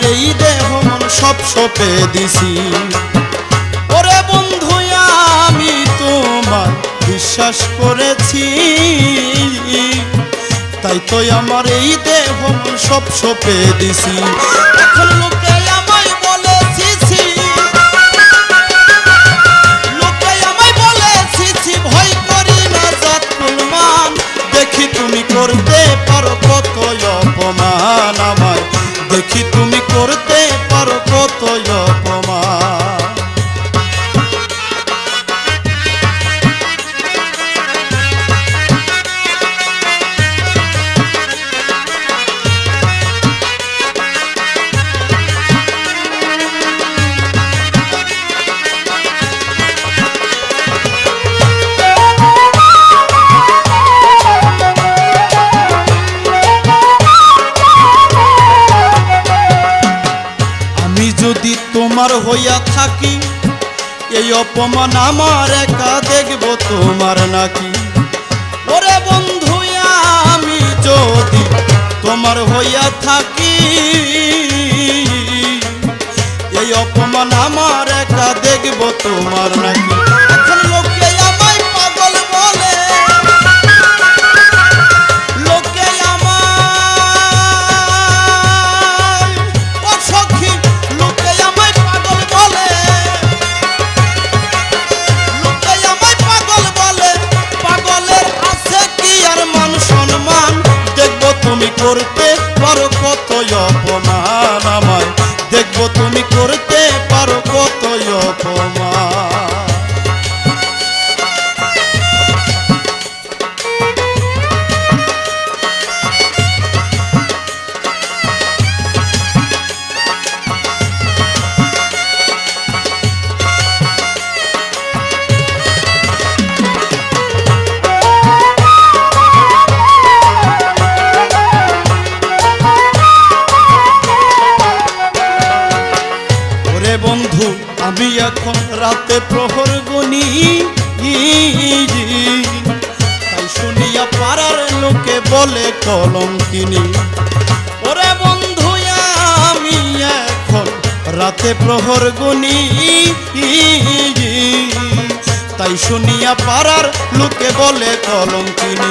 এই দেহ মন সব সঁপে দিছি। ওরে বন্ধু আমি তোমার বিশ্বাস করেছি, তাই তো আমার এই দেহ মন সব সঁপে দিছি। এখন লোকে আমায় বলে ছিছি, লোকে আমায় বলে ছিছি, ভয় করি না জাত কুলমান। দেখি তুমি করতে পারো কত অপমান আমায়, দেখি তুমি করতে পারো কত অপমান। যদি তোমার হইয়া থাকি এই অপমান আমার একা দেখব তোমার নাকি। ওরে বন্ধু আমি যদি তোমার হইয়া থাকি এই অপমান আমার একা দেখব তোমার নাকি। এখন লোকে আমায় পাগল বলে, লোকে তুমি করতে পারো কত অপমান আমায়, দেখবো তুমি করতে পারো কত অপমান। বন্ধু আমি এখন রাতে প্রহর গুনি, তাই শুনিয়া পাড়ার লোকে বলে কলঙ্কিনী। ওরে বন্ধু আমি এখন রাতে প্রহর গুনি, তাই শুনিয়া পাড়ার লোকে বলে কলঙ্কিনী।